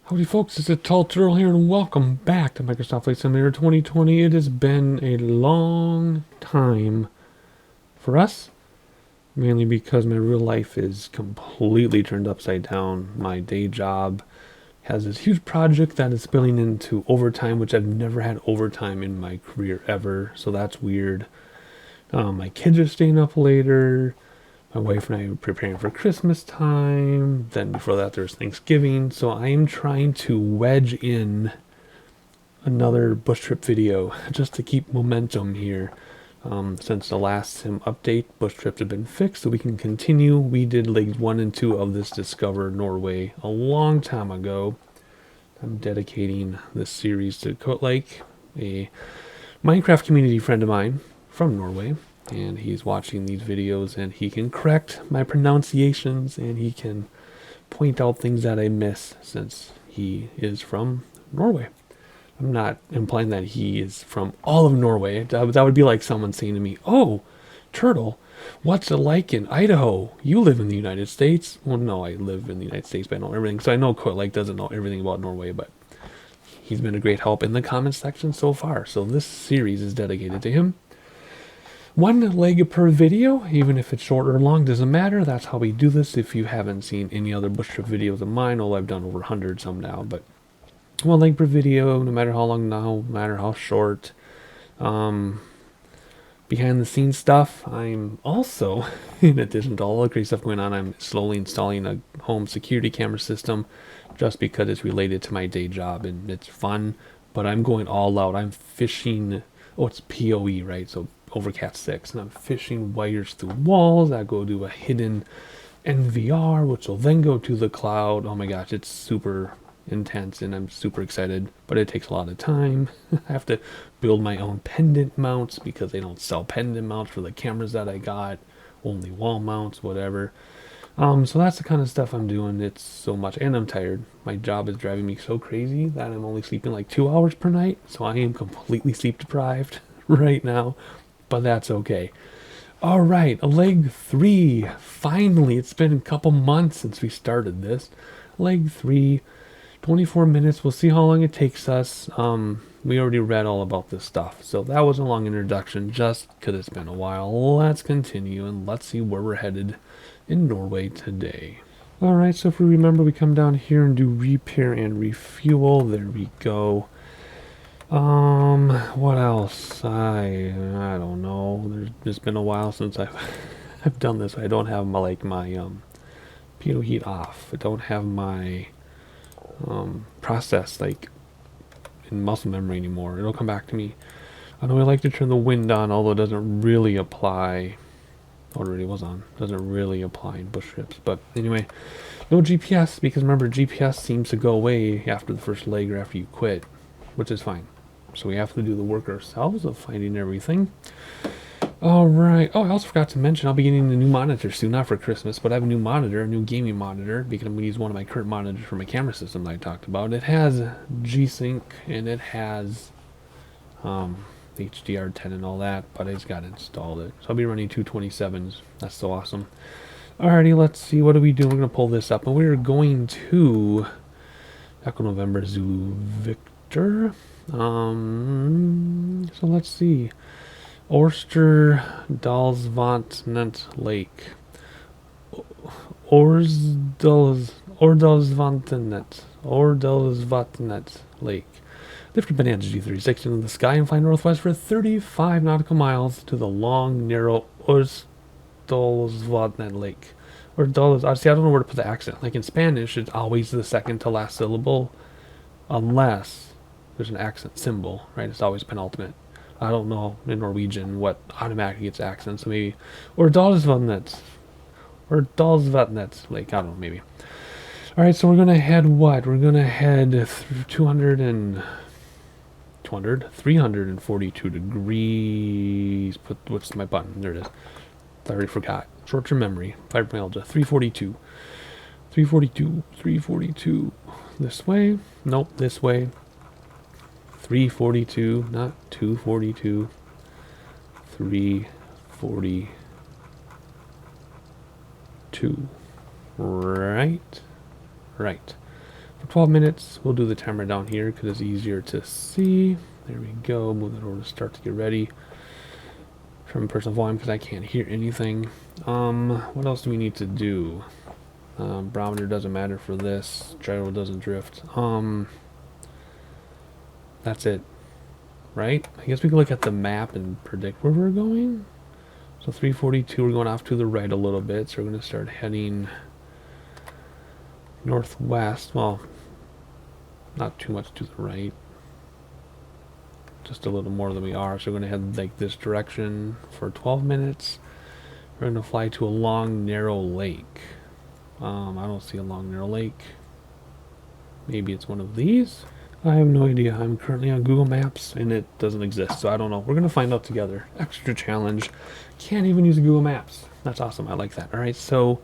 Howdy folks, it's a Tall Turtle here and welcome back to Microsoft Flight Simulator 2020. It has been a long time for us, mainly because my real life is completely turned upside down. My day job has this huge project that is spilling into overtime, which I've never had overtime in my career ever, so that's weird. My kids are staying up later. My wife and I are preparing for Christmas time. Then before that, there's Thanksgiving. So I am trying to wedge in another bush trip video just to keep momentum here. Since the last sim update, bush trips have been fixed, so we can continue. We did legs 1 and 2 of this Discover Norway a long time ago. I'm dedicating this series to Coat Lake, a Minecraft community friend of mine from Norway. And he's watching these videos and he can correct my pronunciations and he can point out things that I miss since he is from Norway. I'm not implying that he is from all of Norway. That would be like someone saying to me, "Oh, Turtle, what's it like in Idaho? You live in the United States." Well, no, I live in the United States, but I know everything. So I know Coat Lake doesn't know everything about Norway, but he's been a great help in the comments section so far. So this series is dedicated to him. One leg per video, even if it's short or long, doesn't matter. That's how we do this. If you haven't seen any other bush trip videos of mine, I've done over 100 some now, but one leg per video, no matter how long, no matter how short. Behind the scenes stuff, I'm also, in addition to all the crazy stuff going on, I'm slowly installing a home security camera system just because it's related to my day job and it's fun, but I'm going all out. I'm fishing, it's PoE, right? So over Cat 6, and I'm fishing wires through walls that go to a hidden NVR, which will then go to the cloud. Oh my gosh, it's super intense and I'm super excited, but it takes a lot of time. I have to build my own pendant mounts because they don't sell pendant mounts for the cameras that I got, only wall mounts, whatever. So that's the kind of stuff I'm doing. It's so much, and I'm tired. My job is driving me so crazy that I'm only sleeping like 2 hours per night, so I am completely sleep deprived right now. But that's okay. All right, leg 3. Finally, it's been a couple months since we started this. Leg 3, 24 minutes. We'll see how long it takes us. We already read all about this stuff, so that was a long introduction just because it's been a while. Let's continue and let's see where we're headed in Norway today. All right, so if we remember, we come down here and do repair and refuel. There we go. What else? I don't know. It's been a while since I've done this. I don't have my pitot heat off. I don't have my process in muscle memory anymore. It'll come back to me. I know I like to turn the wind on, although it doesn't really apply. Already was on. Doesn't really apply in bush trips. But anyway, no GPS because remember GPS seems to go away after the first leg or after you quit, which is fine. So we have to do the work ourselves of finding everything. Alright. Oh, I also forgot to mention I'll be getting a new monitor soon. Not for Christmas, but I have a new monitor, a new gaming monitor, because I'm going to use one of my current monitors for my camera system that I talked about. It has G-Sync and it has HDR10 and all that, but I just got to install it. So I'll be running 227s. That's so awesome. Alrighty, let's see. What do we do? We're going to pull this up. And we're going to Echo November Zulu Victor. So let's see. Orster Dalsvatnet Lake. Ordalsvatnet Lake. Lift your Bonanza G36 into the sky and fly northwest for 35 nautical miles to the long, narrow Ordalsvatnet Lake. See, I don't know where to put the accent. Like in Spanish, it's always the second to last syllable, unless there's an accent symbol, right? It's always penultimate. I don't know in Norwegian what automatically gets accents, so maybe. Or Dalsvatnet. Like, I don't know, maybe. Alright, so we're going to head what? We're going to head 342 degrees. What's my button? There it is. I already forgot. Short-term memory. Fibromyalgia. 342. 342. This way. Nope, this way. 342, not 242. 342. Right. 12 minutes. We'll do the timer down here because it's easier to see. There we go. Move it over to start to get ready. From personal volume because I can't hear anything. What else do we need to do? Barometer doesn't matter for this. Gyro doesn't drift. That's it, right? I guess we can look at the map and predict where we're going. So 342, we're going off to the right a little bit, so we're going to start heading northwest. Well, not too much to the right, just a little more than we are. So we're going to head like this direction for 12 minutes. We're going to fly to a long, narrow lake. I don't see a long, narrow lake. Maybe it's one of these. I have no idea. I'm currently on Google Maps and it doesn't exist, so I don't know. We're going to find out together. Extra challenge. Can't even use Google Maps. That's awesome. I like that. All right, so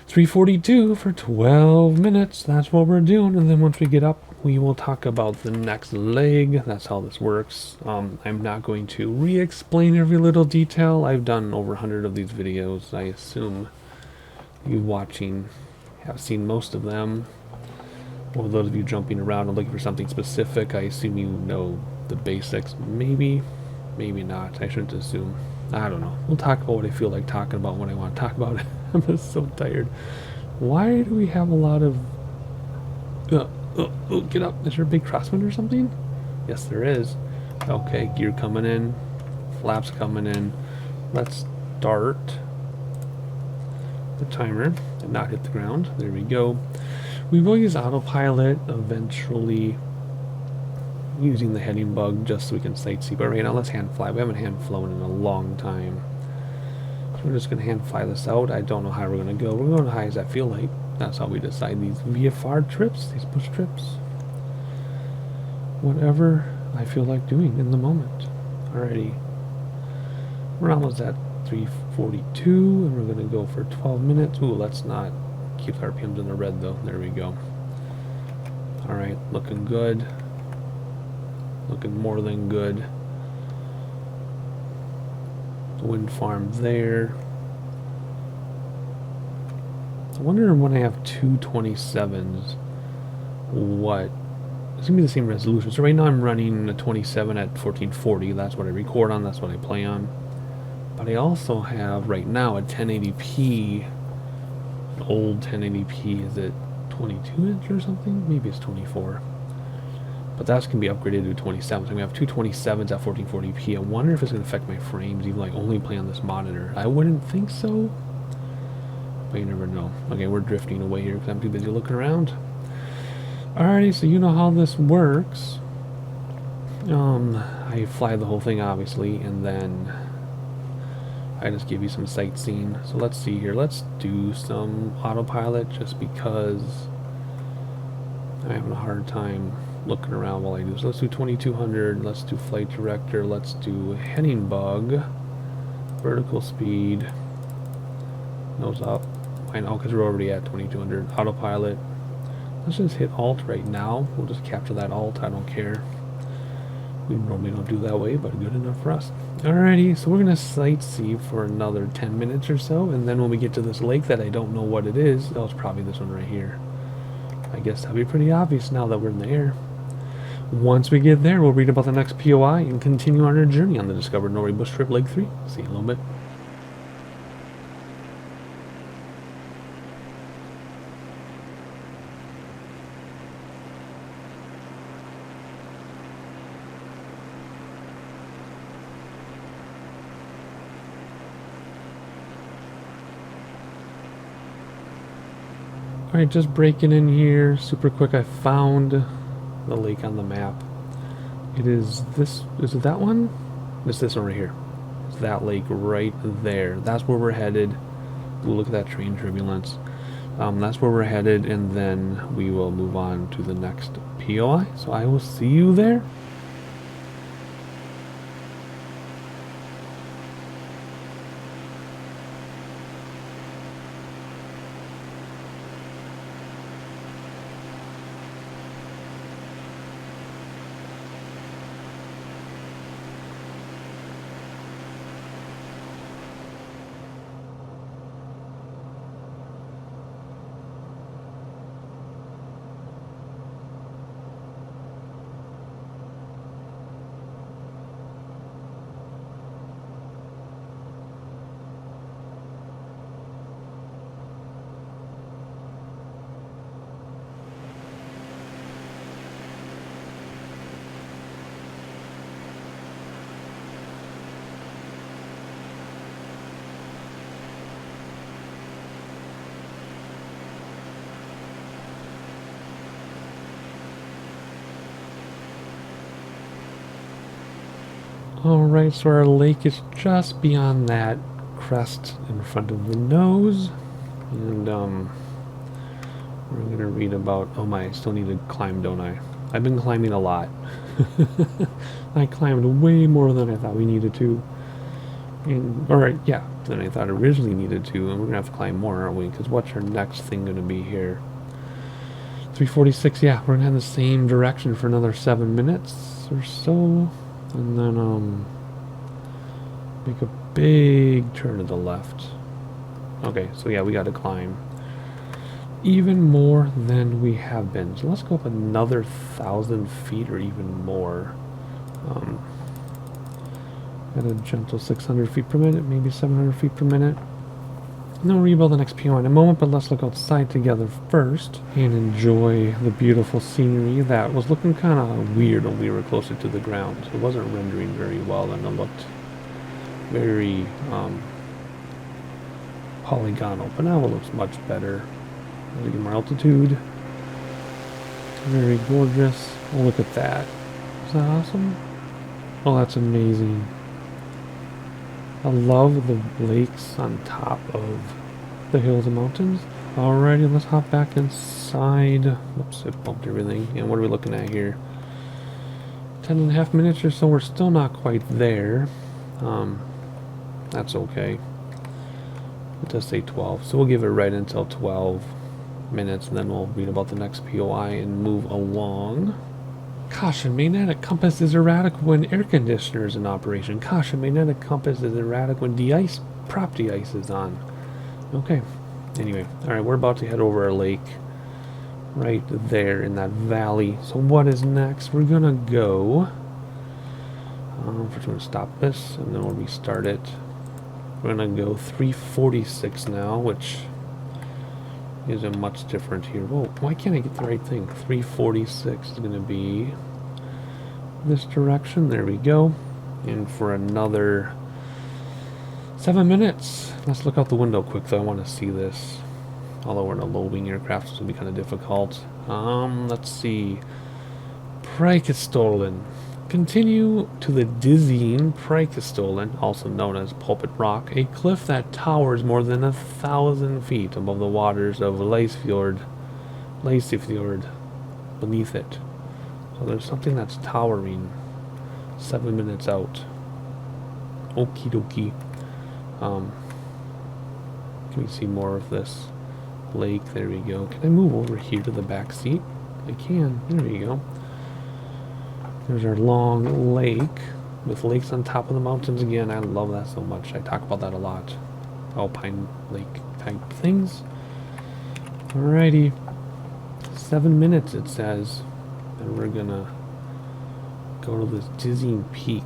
342 for 12 minutes. That's what we're doing. And then once we get up, we will talk about the next leg. That's how this works. I'm not going to re-explain every little detail. I've done over 100 of these videos. I assume you watching have seen most of them. Or those of you jumping around and looking for something specific, I assume you know the basics. Maybe, maybe not. I shouldn't assume. I don't know. We'll talk about what I feel like talking about when I want to talk about it. I'm just so tired. Why do we have a lot of... get up. Is there a big crosswind or something? Yes, there is. Okay, gear coming in. Flaps coming in. Let's start the timer and not hit the ground. There we go. We will use autopilot eventually using the heading bug just so we can sightsee. But right now, let's hand fly. We haven't hand flown in a long time. So we're just going to hand fly this out. I don't know how we're going to go. We're going as high as I feel like. That's how we decide these VFR trips, these push trips. Whatever I feel like doing in the moment. Alrighty. We're almost at 342 and we're going to go for 12 minutes. Ooh, let's not keep the RPMs in the red though. There we go. Alright, looking good. Looking more than good. The wind farm there. I wonder when I have 227s what it's gonna be the same resolution. So right now I'm running a 27 at 1440. That's what I record on, that's what I play on. But I also have right now a 1080p, an old 1080p. Is it 22 inch or something? Maybe it's 24. But that's gonna be upgraded to 27. So we have two 27s at 1440p. I wonder if it's gonna affect my frames, even like only play on this monitor. I wouldn't think so, but you never know. Okay, we're drifting away here because I'm too busy looking around. Alrighty, so you know how this works. I fly the whole thing obviously, and then I just give you some sightseeing. So let's see here. Let's do some autopilot just because I'm having a hard time looking around while I do. So let's do 2200. Let's do flight director. Let's do heading bug. Vertical speed. Nose up. I know because we're already at 2200. Autopilot. Let's just hit alt right now. We'll just capture that alt. I don't care. We normally don't do that way, but good enough for us. Alrighty, so we're going to sightsee for another 10 minutes or so, and then when we get to this lake that I don't know what it is, oh, it's probably this one right here. I guess that'll be pretty obvious now that we're in the air. Once we get there, we'll read about the next POI and continue on our journey on the Discovered Norway Bush Trip Leg 3. See you in a little bit. Alright, just breaking in here super quick. I found the lake on the map. It is this, is it that one? It's this one right here. It's that lake right there. That's where we're headed. We'll look at that train turbulence. That's where we're headed, and then we will move on to the next POI. So I will see you there. Alright, so our lake is just beyond that crest in front of the nose. And, we're going to read about... Oh my, I still need to climb, don't I? I've been climbing a lot. I climbed way more than I thought we needed to. And, alright, yeah, than I thought I originally needed to. And we're going to have to climb more, aren't we? Because what's our next thing going to be here? 346, yeah, we're going to head in the same direction for another 7 minutes or so. And then, make a big turn to the left. Okay, so yeah, we got to climb even more than we have been. So let's go up another 1,000 feet or even more. At a gentle 600 feet per minute, maybe 700 feet per minute. And then we'll rebuild the next PO in a moment, but let's look outside together first and enjoy the beautiful scenery that was looking kind of weird when we were closer to the ground. So it wasn't rendering very well, and it looked very polygonal, but now it looks much better. Get more altitude. Very gorgeous. Oh, look at that. Is that awesome? Oh, that's amazing. I love the lakes on top of the hills and mountains. Alrighty, let's hop back inside. Whoops, I bumped everything. And what are we looking at here? 10.5 minutes or so. We're still not quite there. That's okay. It does say 12, so we'll give it right until 12 minutes, and then we'll read about the next POI and move along. Caution, magnetic compass is erratic when air conditioner is in operation. Caution, magnetic compass is erratic when de-ice, prop de-ice is on. Okay, anyway, alright, we're about to head over our lake right there in that valley. So what is next? We're gonna go, we're gonna stop this and then we'll restart it. We're gonna go 346 now, which is a much different here. Whoa, why can't I get the right thing? 346 is gonna be this direction. There we go. And for another 7 minutes. Let's look out the window quick though. I want to see this. Although we're in a low-wing aircraft, so it's gonna be kind of difficult. Let's see. Preikestolen. Continue to the dizzying Preikestolen, also known as Pulpit Rock, a cliff that towers more than 1,000 feet above the waters of Leisfjord beneath it. So there's something that's towering 7 minutes out. Okie dokie. Can we see more of this lake? There we go. Can I move over here to the back seat? I can. There we go. There's our long lake with lakes on top of the mountains again. I love that so much. I talk about that a lot. Alpine lake type things. Alrighty. 7 minutes it says. And we're gonna go to this dizzying peak.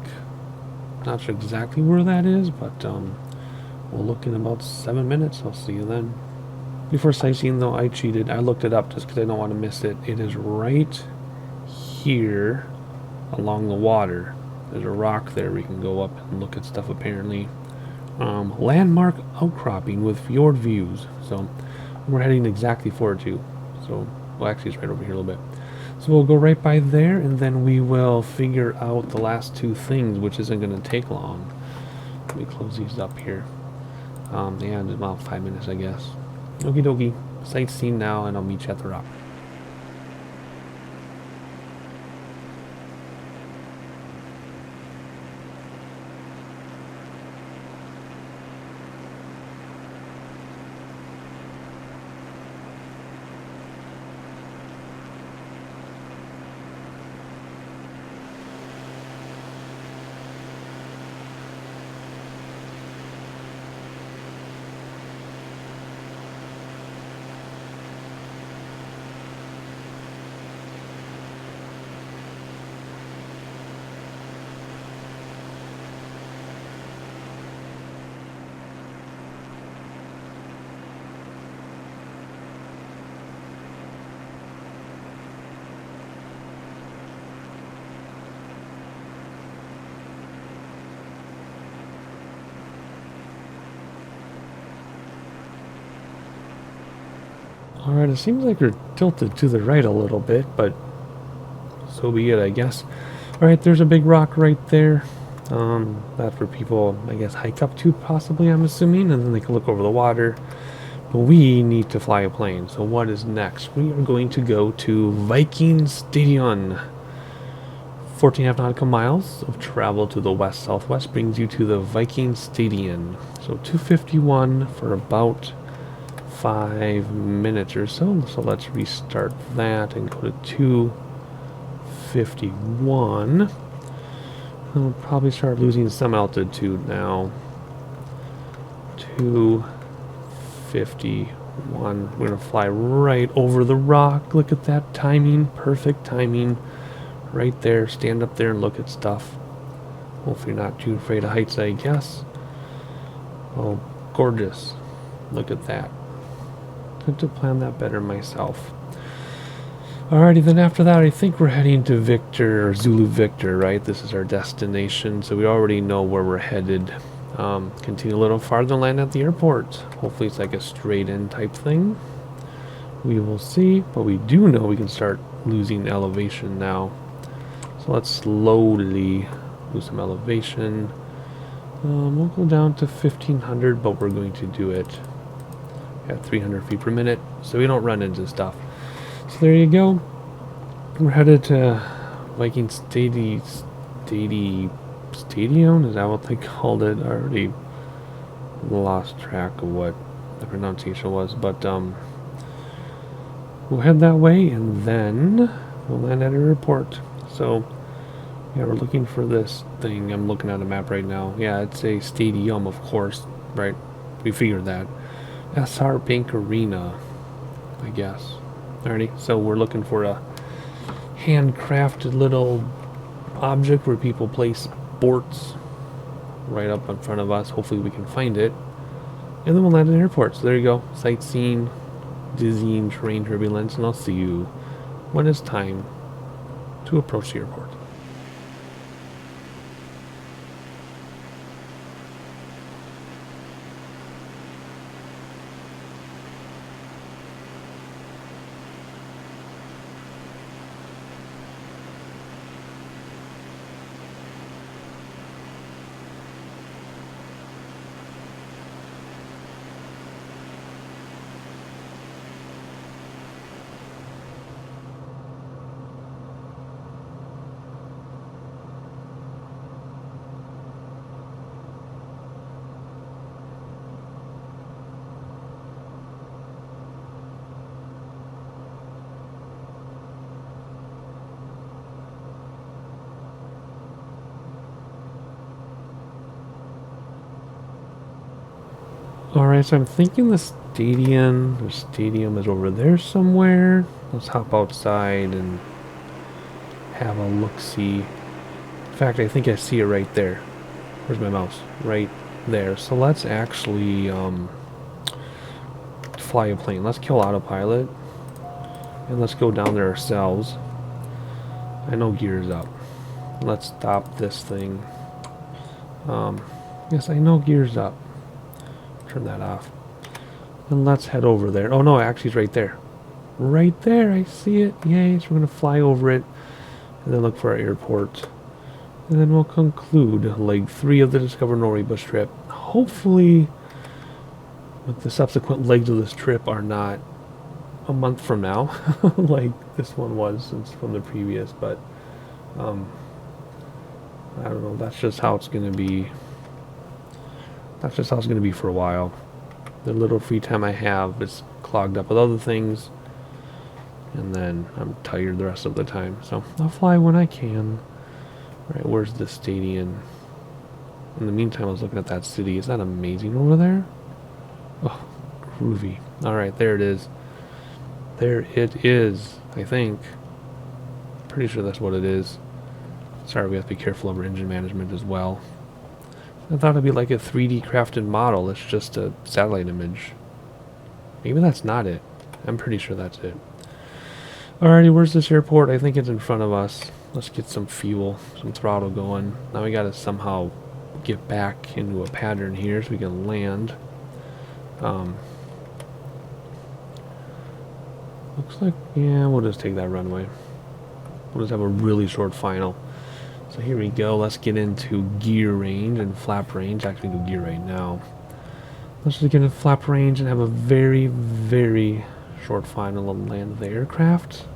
Not sure exactly where that is, but we'll look in about 7 minutes. I'll see you then. Before sightseeing though, I cheated. I looked it up just because I don't want to miss it. It is right here along the water. There's a rock there we can go up and look at stuff apparently. Landmark outcropping with fjord views. So we're heading exactly for it too. So, well actually it's right over here a little bit. So we'll go right by there and then we will figure out the last two things, which isn't going to take long. Let me close these up here. Yeah, just about 5 minutes I guess. Okie dokie. Sightseeing now and I'll meet you at the rock. Alright, it seems like we're tilted to the right a little bit, but so be it, I guess. Alright, there's a big rock right there. That's where people, I guess, hike up to, possibly, I'm assuming, and then they can look over the water. But we need to fly a plane. So what is next? We are going to go to Viking Stadion. 14.5 nautical miles of travel to the west-southwest brings you to the Viking Stadion. So 251 for about 5 minutes or so. So let's restart that and go to 251. We'll probably start losing some altitude now. 251. We're going to fly right over the rock. Look at that timing. Perfect timing. Right there. Stand up there and look at stuff. Hopefully you're not too afraid of heights, I guess. Oh, gorgeous. Look at that. Could have planned that better myself. Alrighty, then after that, I think we're heading to Victor, or Zulu Victor, right? This is our destination, so we already know where we're headed. Continue a little farther and land at the airport. Hopefully it's like a straight-in type thing. We will see, but we do know we can start losing elevation now. So let's slowly lose some elevation. We'll go down to 1,500, but we're going to do it at 300 feet per minute, so we don't run into stuff. So there you go. We're headed to Viking Stadium. Is that what they called it? I already lost track of what the pronunciation was, but we'll head that way and then we'll land at a airport. So yeah, we're looking for this thing. I'm looking at a map right now. Yeah, it's a stadium, of course, right? We figured that. SR Bank Arena, I guess. Alrighty, so we're looking for a handcrafted little object where people play sports right up in front of us. Hopefully we can find it. And then we'll land at an airport. So there you go. Sightseeing, dizzying terrain turbulence, and I'll see you when it's time to approach the airport. Alright, so I'm thinking the stadium is over there somewhere. Let's hop outside and have a look-see. In fact, I think I see it right there. Where's my mouse? Right there. So let's actually fly a plane. Let's kill autopilot. And let's go down there ourselves. I know gear's up. Let's stop this thing. Yes, I know gear's up. Turn that off. And let's head over there. Oh no, actually it's right there. Right there, I see it. Yay, so we're going to fly over it. And then look for our airport. And then we'll conclude leg 3 of the Discover Norway bus trip. Hopefully, with the subsequent legs of this trip are not a month from now, like this one was since from the previous, but I don't know, that's just how it's going to be. That's just how it's going to be for a while. The little free time I have is clogged up with other things, and then I'm tired the rest of the time, so I'll fly when I can. Alright, where's the stadium? In the meantime, I was looking at that city. Is that amazing over there? Oh, groovy. Alright, there it is. There it is, I think. Pretty sure that's what it is. Sorry, we have to be careful of our engine management as well. I thought it'd be like a 3D crafted model. It's just a satellite image. Maybe that's not it. I'm pretty sure that's it. Alrighty, where's this airport? I think it's in front of us. Let's get some fuel, some throttle going. Now we gotta somehow get back into a pattern here so we can land. Looks like, yeah, we'll just take that runway. We'll just have a really short final. So here we go. Let's get into gear range and flap range. Actually, do gear right now. Let's just get into flap range and have a very, very short final on land the aircraft.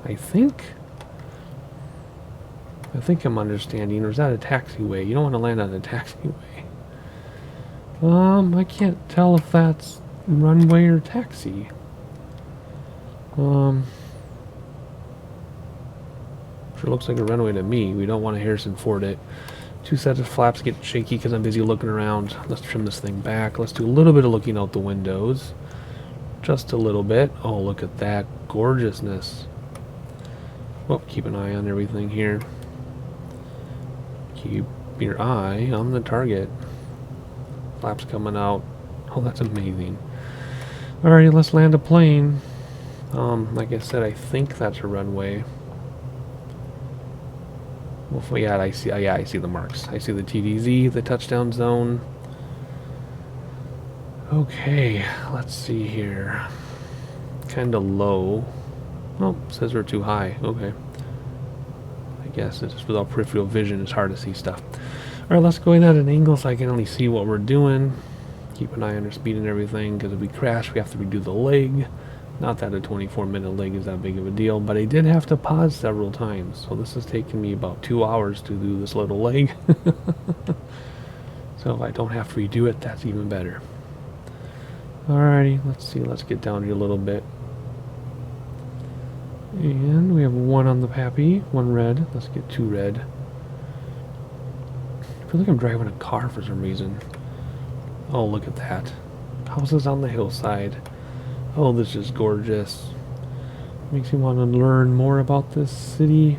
I think I'm understanding. Or is that a taxiway? You don't want to land on a taxiway. I can't tell if that's runway or taxi. Sure looks like a runway to me. We don't want to Harrison Ford it. Two sets of flaps get shaky because I'm busy looking around. Let's trim this thing back. Let's do a little bit of looking out the windows. Just a little bit. Oh, look at that gorgeousness. Well, keep an eye on everything here. Keep your eye on the target. Flaps coming out. Oh, that's amazing. Alrighty, let's land a plane. Like I said, I think that's a runway. Well, yeah, I see the marks. I see the TDZ, the touchdown zone. Okay, let's see here. Kind of low. Oh, it says we're too high. Okay. I guess it's just without peripheral vision, it's hard to see stuff. Alright, let's go in at an angle so I can only see what we're doing. Keep an eye on our speed and everything, because if we crash, we have to redo the leg. Not that a 24-minute leg is that big of a deal, but I did have to pause several times. So this has taken me about 2 hours to do this little leg. So if I don't have to redo it, that's even better. Alrighty, let's see. Let's get down here a little bit. And we have one on the Pappy, one red. Let's get two red. I feel like I'm driving a car for some reason. Oh, look at that. Houses on the hillside. Oh, this is gorgeous. Makes me want to learn more about this city.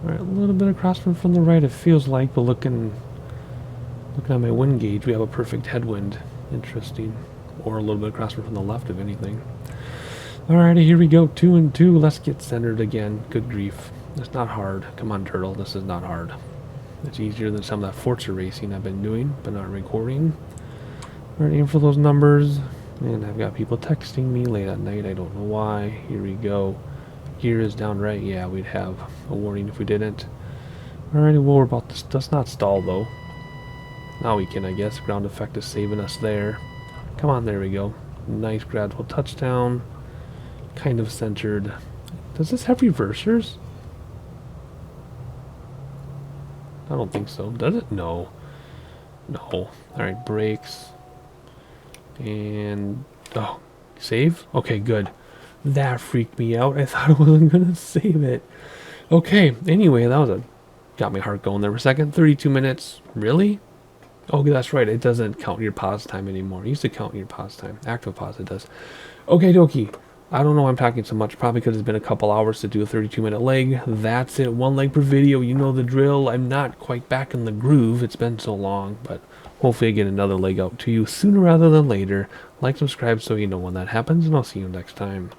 Alright, a little bit of crosswind from the right, it feels like, but looking at my wind gauge, we have a perfect headwind. Interesting. Or a little bit of crosswind from the left, if anything. Alrighty, here we go. 2 and 2. Let's get centered again. Good grief. It's not hard. Come on, turtle. This is not hard. It's easier than some of that Forza racing I've been doing, but not recording. Alright, aim for those numbers. And I've got people texting me late at night. I don't know why. Here we go. Gear is down right. Yeah, we'd have a warning if we didn't. Alrighty, well, we're about to... Let's not stall, though. Now we can, I guess. Ground effect is saving us there. Come on, there we go. Nice gradual touchdown. Kind of centered. Does this have reversers? I don't think so. Does it? No. No. Alright, brakes. And... oh, save? Okay, good. That freaked me out. I thought I wasn't going to save it. Okay, anyway, that was a... got my heart going there for a second. 32 minutes. Really? Oh, that's right. It doesn't count your pause time anymore. It used to count your pause time. Active pause, it does. Okay, dokie. I don't know why I'm talking so much. Probably because it's been a couple hours to do a 32-minute leg. That's it. One leg per video. You know the drill. I'm not quite back in the groove. It's been so long, but hopefully I get another leg out to you sooner rather than later. Like, subscribe so you know when that happens, and I'll see you next time.